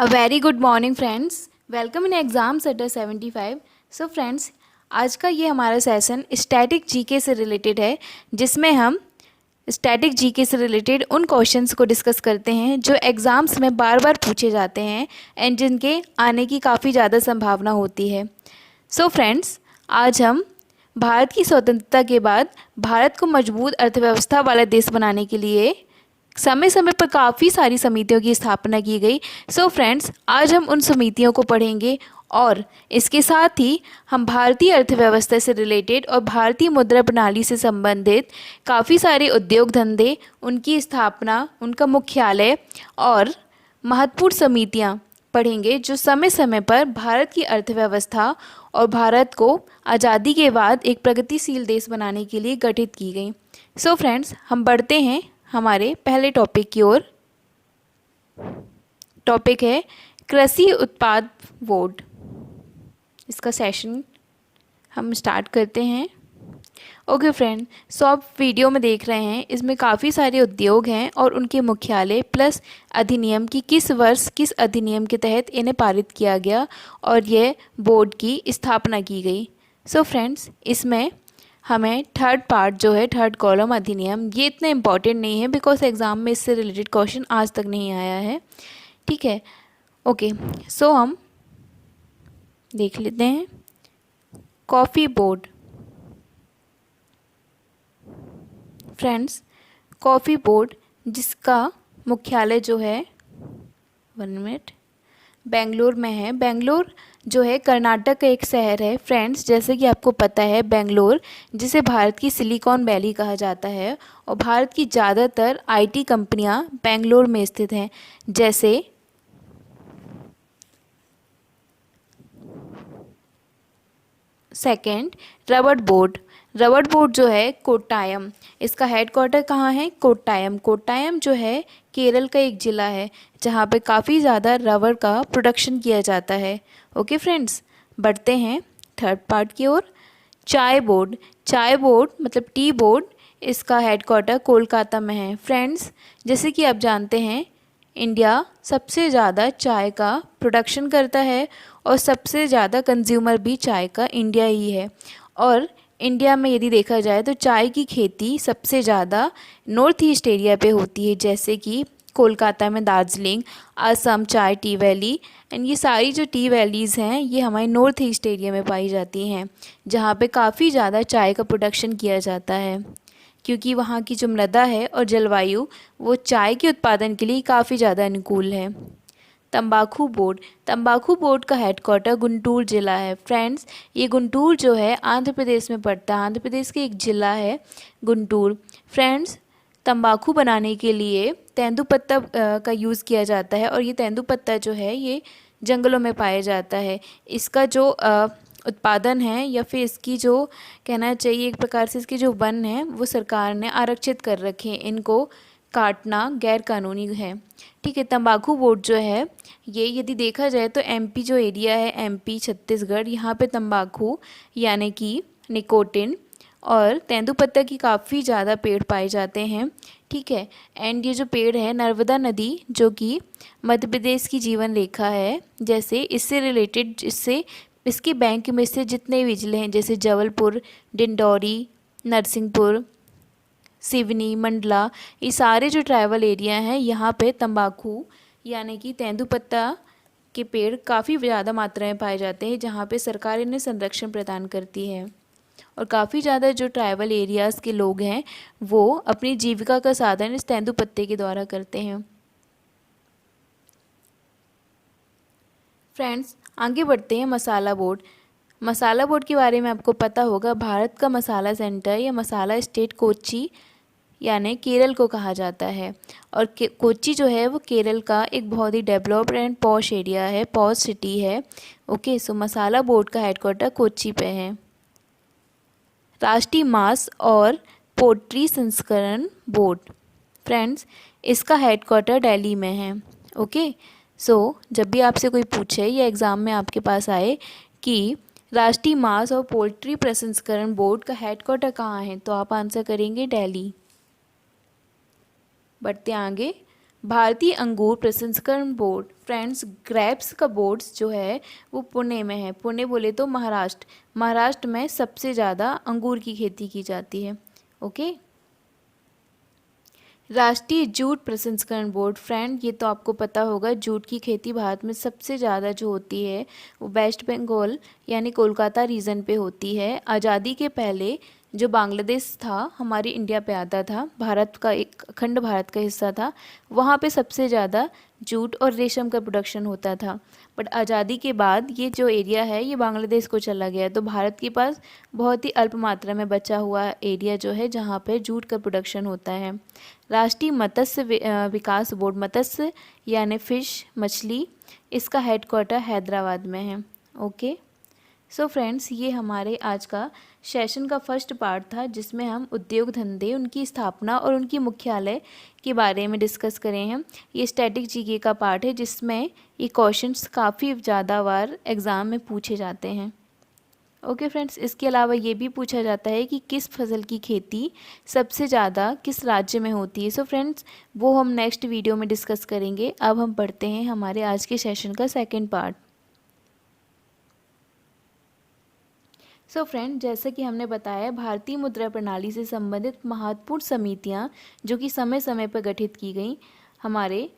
A very good morning friends. Welcome in exam setter 75. So friends, आज का ये हमारा सेशन स्टैटिक जीके से रिलेटेड है, जिसमें हम स्टैटिक जीके से रिलेटेड उन क्वेश्चंस को डिस्कस करते हैं जो एग्ज़ाम्स में बार बार पूछे जाते हैं एंड जिनके आने की काफ़ी ज़्यादा संभावना होती है। सो फ्रेंड्स, आज हम भारत की स्वतंत्रता के बाद भारत को मजबूत अर्थव्यवस्था वाला देश बनाने के लिए समय समय पर काफ़ी सारी समितियों की स्थापना की गई। सो फ्रेंड्स, आज हम उन समितियों को पढ़ेंगे और इसके साथ ही हम भारतीय अर्थव्यवस्था से रिलेटेड और भारतीय मुद्रा प्रणाली से संबंधित काफ़ी सारे उद्योग धंधे, उनकी स्थापना, उनका मुख्यालय और महत्वपूर्ण समितियां पढ़ेंगे जो समय समय पर भारत की अर्थव्यवस्था और भारत को आज़ादी के बाद एक प्रगतिशील देश बनाने के लिए गठित की गई। सो फ्रेंड्स, हम बढ़ते हैं हमारे पहले टॉपिक की ओर। टॉपिक है कृषि उत्पाद बोर्ड। इसका सेशन हम स्टार्ट करते हैं। ओके फ्रेंड, सो आप वीडियो में देख रहे हैं, इसमें काफ़ी सारे उद्योग हैं और उनके मुख्यालय प्लस अधिनियम की किस वर्ष किस अधिनियम के तहत इन्हें पारित किया गया और यह बोर्ड की स्थापना की गई। सो फ्रेंड्स, इसमें हमें थर्ड पार्ट जो है, थर्ड कॉलम अधिनियम, ये इतना इम्पॉर्टेंट नहीं है बिकॉज एग्ज़ाम में इससे रिलेटेड क्वेश्चन आज तक नहीं आया है। ठीक है, ओके। सो हम देख लेते हैं coffee board. Friends, coffee board जिसका मुख्यालय जो है 1 मिनट बेंगलोर में है। बेंगलोर जो है कर्नाटक का एक शहर है। फ्रेंड्स, जैसे कि आपको पता है, बेंगलोर जिसे भारत की सिलिकॉन वैली कहा जाता है और भारत की ज़्यादातर आईटी कंपनियां बेंगलोर में स्थित हैं, जैसे सेकंड रबड़ बोर्ड। रबड़ बोर्ड जो है कोट्टायम, इसका हेडक्वार्टर कहाँ है? कोट्टायम। कोट्टायम जो है केरल का एक ज़िला है जहाँ पे काफ़ी ज़्यादा रबड़ का प्रोडक्शन किया जाता है। ओके फ्रेंड्स, बढ़ते हैं थर्ड पार्ट की ओर। चाय बोर्ड। चाय बोर्ड मतलब टी बोर्ड, इसका हेडक्वार्टर कोलकाता में है। फ्रेंड्स, जैसे कि आप जानते हैं, इंडिया सबसे ज़्यादा चाय का प्रोडक्शन करता है और सबसे ज़्यादा कंज्यूमर भी चाय का इंडिया ही है। और इंडिया में यदि देखा जाए तो चाय की खेती सबसे ज़्यादा नॉर्थ ईस्ट एरिया पे होती है, जैसे कि कोलकाता में दार्जिलिंग, असम चाय टी वैली एंड ये सारी जो टी वैलीज़ हैं ये हमारे नॉर्थ ईस्ट एरिया में पाई जाती हैं, जहाँ पे काफ़ी ज़्यादा चाय का प्रोडक्शन किया जाता है, क्योंकि वहाँ की जो मृदा है और जलवायु वो चाय के उत्पादन के लिए काफ़ी ज़्यादा अनुकूल है। तंबाकू बोर्ड। तंबाकू बोर्ड का हेडक्वार्टर गुंटूर ज़िला है। फ्रेंड्स, ये गुंटूर जो है आंध्र प्रदेश में पड़ता है। आंध्र प्रदेश के एक ज़िला है गुंटूर। फ्रेंड्स, तंबाकू बनाने के लिए तेंदुपत्ता का यूज़ किया जाता है और ये तेंदुपत्ता जो है ये जंगलों में पाया जाता है। इसका जो उत्पादन है या फिर इसकी जो कहना चाहिए एक प्रकार से इसके जो वन हैं वो सरकार ने आरक्षित कर रखे हैं, इनको काटना गैर कानूनी है। ठीक है, तंबाकू बोर्ड जो है ये यदि देखा जाए तो एमपी जो एरिया है, एमपी छत्तीसगढ़, यहाँ पे तंबाकू यानी कि निकोटिन और तेंदुपत्ता की काफ़ी ज़्यादा पेड़ पाए जाते हैं। ठीक है, एंड ये जो पेड़ है नर्मदा नदी जो कि मध्य प्रदेश की जीवन रेखा है, जैसे इससे रिलेटेड इसके बैंक में से जितने भी ज़िले हैं जैसे जबलपुर, डिंडौरी, नरसिंहपुर, सिवनी, मंडला, ये सारे जो ट्राइबल एरिया हैं यहाँ पे तंबाकू यानी कि तेंदुपत्ता के पेड़ काफ़ी ज़्यादा मात्रा में पाए जाते हैं, जहाँ पे सरकार इन्हें संरक्षण प्रदान करती है और काफ़ी ज़्यादा जो ट्राइबल एरियाज़ के लोग हैं वो अपनी जीविका का साधन इस तेंदुपत्ते के द्वारा करते हैं। फ्रेंड्स, आगे बढ़ते हैं मसाला बोर्ड। मसाला बोर्ड के बारे में आपको पता होगा, भारत का मसाला सेंटर या मसाला स्टेट कोच्चि यानी केरल को कहा जाता है और कोच्चि जो है वो केरल का एक बहुत he developed and posh area है, पॉश सिटी है। ओके, सो मसाला बोर्ड का हेडक्वार्टर कोच्चि पे है। राष्ट्रीय मांस और पोल्ट्री संस्करण बोर्ड। फ्रेंड्स, इसका हेडक्वार्टर दिल्ली में है। ओके, सो जब भी आपसे कोई पूछे या एग्ज़ाम में आपके पास आए कि राष्ट्रीय मांस और पोल्ट्री प्रसंस्करण बोर्ड का हेडक्वार्टर कहाँ है, तो आप आंसर करेंगे दिल्ली। बढ़ते आगे, भारतीय अंगूर प्रसंस्करण बोर्ड, फ्रेंड्स ग्रेप्स का बोर्ड्स जो है वो पुणे में है। पुणे बोले तो महाराष्ट्र, महाराष्ट्र में सबसे ज़्यादा अंगूर की खेती की जाती है। ओके। राष्ट्रीय जूट प्रसंस्करण बोर्ड, फ्रेंड ये तो आपको पता होगा, जूट की खेती भारत में सबसे ज़्यादा जो होती है वो वेस्ट बंगाल यानी कोलकाता रीजन पे होती है। आज़ादी के पहले जो बांग्लादेश था हमारे इंडिया पे आता था, भारत का एक अखंड भारत का हिस्सा था, वहाँ पे सबसे ज़्यादा जूट और रेशम का प्रोडक्शन होता था। बट आज़ादी के बाद ये जो एरिया है ये बांग्लादेश को चला गया, तो भारत के पास बहुत ही अल्प मात्रा में बचा हुआ एरिया जो है जहाँ पे जूट का प्रोडक्शन होता है। राष्ट्रीय मत्स्य विकास बोर्ड, मत्स्य यानी फिश मछली, इसका हेडक्वार्टर हैदराबाद में है। ओके। सो फ्रेंड्स ये हमारे आज का सेशन का फर्स्ट पार्ट था जिसमें हम उद्योग धंधे, उनकी स्थापना और उनकी मुख्यालय के बारे में डिस्कस करें हैं। ये स्टैटिक जीके का पार्ट है जिसमें ये क्वेश्चंस काफ़ी ज़्यादा बार एग्ज़ाम में पूछे जाते हैं। ओके फ्रेंड्स, इसके अलावा ये भी पूछा जाता है कि किस फसल की खेती सबसे ज़्यादा किस राज्य में होती है। सो फ्रेंड्स वो हम नेक्स्ट वीडियो में डिस्कस करेंगे। अब हम पढ़ते हैं हमारे आज के सेशन का सेकेंड पार्ट। सो फ्रेंड जैसा कि हमने बताया, भारतीय मुद्रा प्रणाली से संबंधित महत्वपूर्ण समितियां जो कि समय समय पर गठित की गई, हमारे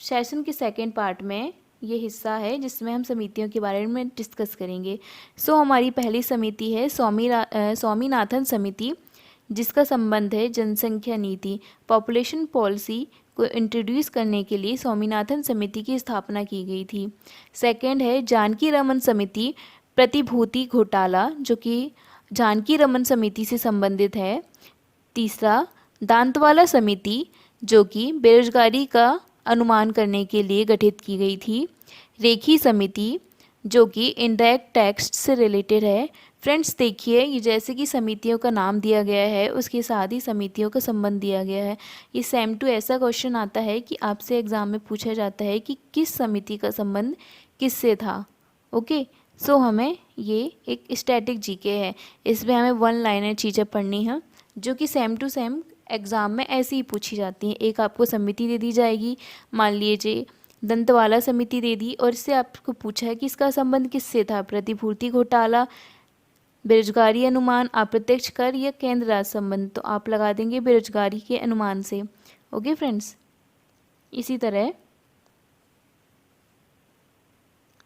सेशन के सेकेंड पार्ट में ये हिस्सा है जिसमें हम समितियों के बारे में डिस्कस करेंगे। सो हमारी पहली समिति है स्वामीनाथन समिति, जिसका संबंध है जनसंख्या नीति, पॉपुलेशन पॉलिसी को इंट्रोड्यूस करने के लिए स्वामीनाथन समिति की स्थापना की गई थी। सेकंड है जानकी रमन समिति, प्रतिभूति घोटाला, जो कि जानकी रमन समिति से संबंधित है। तीसरा दांतवाला समिति, जो कि बेरोजगारी का अनुमान करने के लिए गठित की गई थी। रेखी समिति, जो कि इनडायरेक्ट टैक्स से रिलेटेड है। फ्रेंड्स देखिए, ये जैसे कि समितियों का नाम दिया गया है उसके साथ ही समितियों का संबंध दिया गया है। ये सेम टू ऐसा क्वेश्चन आता है कि आपसे एग्जाम में पूछा जाता है कि किस समिति का संबंध किससे था। ओके। सो हमें ये एक स्टैटिक जीके है, इसमें हमें वन लाइनर चीज़ें पढ़नी है जो कि सेम टू सेम एग्ज़ाम में ऐसे ही पूछी जाती हैं। एक आपको समिति दे दी जाएगी, मान लीजिए दंतवाला समिति दे दी, और इससे आपको पूछा है कि इसका संबंध किससे था, प्रतिभूति घोटाला, बेरोजगारी अनुमान, अप्रत्यक्ष कर या केंद्र राज्य संबंध, तो आप लगा देंगे बेरोजगारी के अनुमान से। ओके फ्रेंड्स, इसी तरह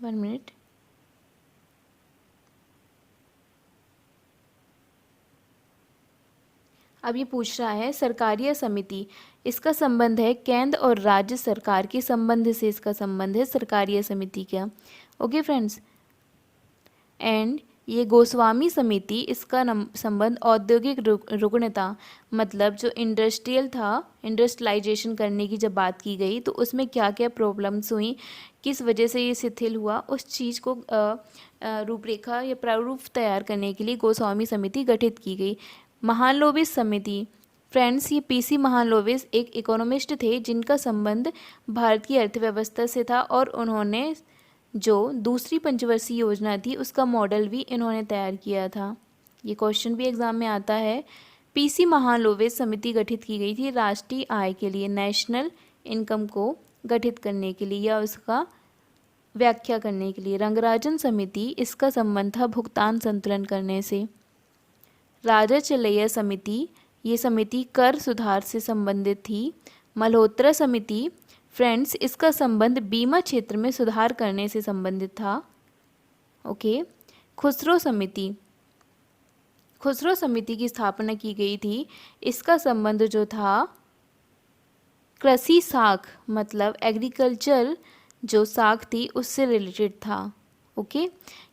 1 मिनट, अब ये पूछ रहा है सरकारीय समिति, इसका संबंध है केंद्र और राज्य सरकार के संबंध से, इसका संबंध है सरकारीय समिति का। ओके फ्रेंड्स, एंड ये गोस्वामी समिति, इसका संबंध औद्योगिक रुग्णता, मतलब जो इंडस्ट्रियल था, इंडस्ट्रियलाइजेशन करने की जब बात की गई तो उसमें क्या क्या प्रॉब्लम्स हुई, किस वजह से ये शिथिल हुआ, उस चीज़ को रूपरेखा या प्रारूप तैयार करने के लिए गोस्वामी समिति गठित की गई। महालनोबिस समिति, फ्रेंड्स ये पीसी महालनोबिस एक इकोनॉमिस्ट थे जिनका संबंध भारत की अर्थव्यवस्था से था, और उन्होंने जो दूसरी पंचवर्षीय योजना थी उसका मॉडल भी इन्होंने तैयार किया था। ये क्वेश्चन भी एग्जाम में आता है। पीसी महालनोबिस समिति गठित की गई थी राष्ट्रीय आय के लिए, नेशनल इनकम को गठित करने के लिए या उसका व्याख्या करने के लिए। रंगराजन समिति, इसका संबंध था भुगतान संतुलन करने से। राजा चलैया समिति, ये समिति कर सुधार से संबंधित थी। मल्होत्रा समिति, फ्रेंड्स इसका संबंध बीमा क्षेत्र में सुधार करने से संबंधित था। ओके। खुसरो समिति, खुसरो समिति की स्थापना की गई थी, इसका संबंध जो था कृषि साख, मतलब एग्रीकल्चर जो साख थी उससे रिलेटेड था। ओके।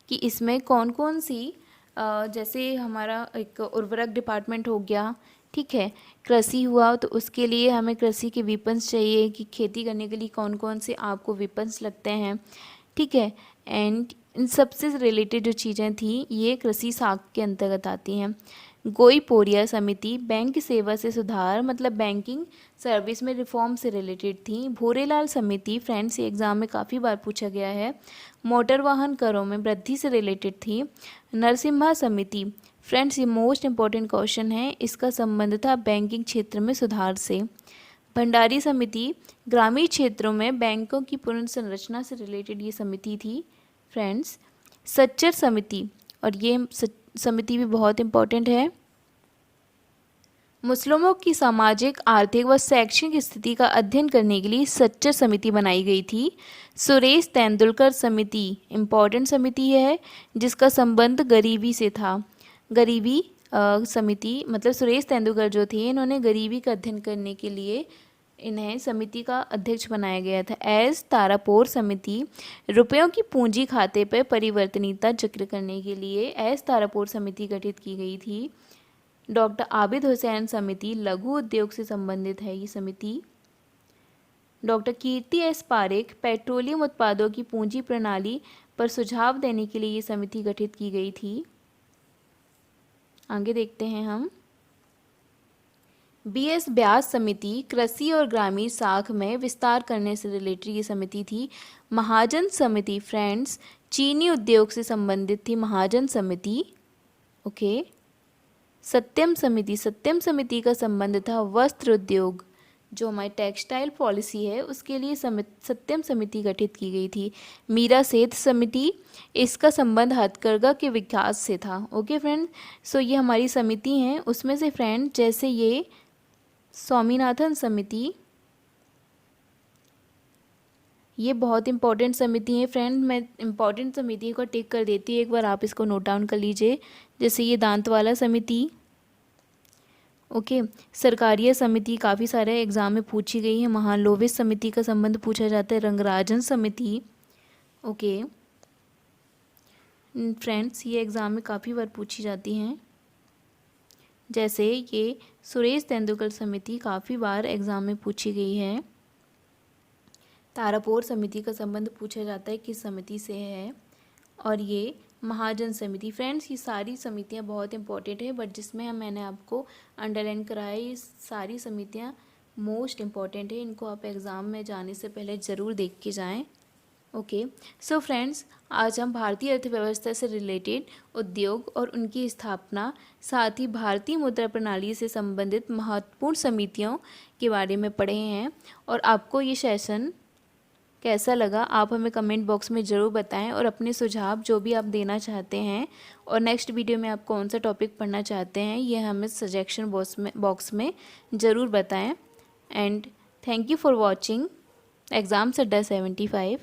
कि इसमें कौन कौन सी जैसे हमारा एक उर्वरक डिपार्टमेंट हो गया, ठीक है, कृषि हुआ तो उसके लिए हमें कृषि के विपन्स चाहिए कि खेती करने के लिए कौन कौन से आपको विपन्स लगते हैं, ठीक है, एंड इन सबसे रिलेटेड जो चीज़ें थी ये कृषि साख के अंतर्गत आती हैं। गोईपोरिया समिति बैंक सेवा से सुधार, मतलब बैंकिंग सर्विस में रिफॉर्म से रिलेटेड थी। भूरेलाल समिति, फ्रेंड्स ये एग्जाम में काफ़ी बार पूछा गया है, मोटर वाहन करों में वृद्धि से रिलेटेड थी। नरसिम्हा समिति, फ्रेंड्स ये मोस्ट इम्पॉर्टेंट क्वेश्चन है, इसका संबंध था बैंकिंग क्षेत्र में सुधार से। भंडारी समिति ग्रामीण क्षेत्रों में बैंकों की पुनर्संरचना से रिलेटेड ये समिति थी फ्रेंड्स। सच्चर समिति, और ये समिति भी बहुत इम्पोर्टेंट है। मुस्लिमों की सामाजिक, आर्थिक व शैक्षणिक स्थिति का अध्ययन करने के लिए सच्चर समिति बनाई गई थी। सुरेश तेंदुलकर समिति इम्पोर्टेंट समिति है जिसका संबंध गरीबी से था। गरीबी समिति मतलब सुरेश तेंदुलकर जो थे, इन्होंने गरीबी का अध्ययन करने के लिए इन्हें समिति का अध्यक्ष बनाया गया था। एस तारापोर समिति रुपयों की पूंजी खाते पर परिवर्तनीयता चक्र करने के लिए एस तारापोर समिति गठित की गई थी। डॉक्टर आबिद हुसैन समिति लघु उद्योग से संबंधित है ये समिति। डॉक्टर कीर्ति एस पारेख पेट्रोलियम उत्पादों की पूंजी प्रणाली पर सुझाव देने के लिए ये समिति गठित की गई थी। आगे देखते हैं हम। बी एस व्यास समिति कृषि और ग्रामीण साख में विस्तार करने से रिलेटेड ये समिति थी। महाजन समिति फ्रेंड्स चीनी उद्योग से संबंधित थी महाजन समिति। ओके। सत्यम समिति का संबंध था वस्त्र उद्योग, जो हमारी टेक्सटाइल पॉलिसी है उसके लिए सत्यम समिति गठित की गई थी। मीरा सेठ समिति, इसका संबंध हथकरघा के विकास से था। ओके फ्रेंड, सो ये हमारी समिति हैं। उसमें से फ्रेंड जैसे ये स्वामीनाथन समिति, ये बहुत इंपॉर्टेंट समिति है फ्रेंड। मैं इंपॉर्टेंट समिति को टिक कर देती हूँ, एक बार आप इसको नोट डाउन कर लीजिए। जैसे ये दांतवाला समिति। ओके। सरकारिया समिति काफ़ी सारे एग्जाम में पूछी गई है। महालोविस समिति का संबंध पूछा जाता है। रंगराजन समिति। ओके फ्रेंड्स, ये एग्ज़ाम में काफ़ी बार पूछी जाती हैं। जैसे ये सुरेश तेंदुलकर समिति काफ़ी बार एग्ज़ाम में पूछी गई है। तारापोर समिति का संबंध पूछा जाता है किस समिति से है। और ये महाजन समिति। फ्रेंड्स ये सारी समितियां बहुत इंपॉर्टेंट है, बट जिसमें मैंने आपको अंडरलाइन कराया ये सारी समितियां मोस्ट इम्पॉर्टेंट है। इनको आप एग्ज़ाम में जाने से पहले ज़रूर देख के जाएं। ओके। सो फ्रेंड्स आज हम भारतीय अर्थव्यवस्था से रिलेटेड उद्योग और उनकी स्थापना, साथ ही भारतीय मुद्रा प्रणाली से संबंधित महत्वपूर्ण समितियों के बारे में पढ़े हैं। और आपको ये सेशन कैसा लगा आप हमें कमेंट बॉक्स में ज़रूर बताएं, और अपने सुझाव जो भी आप देना चाहते हैं और नेक्स्ट वीडियो में आप कौन सा टॉपिक पढ़ना चाहते हैं ये हमें सजेशन बॉक्स में ज़रूर बताएं। And thank you for watching exams अड्डा 75।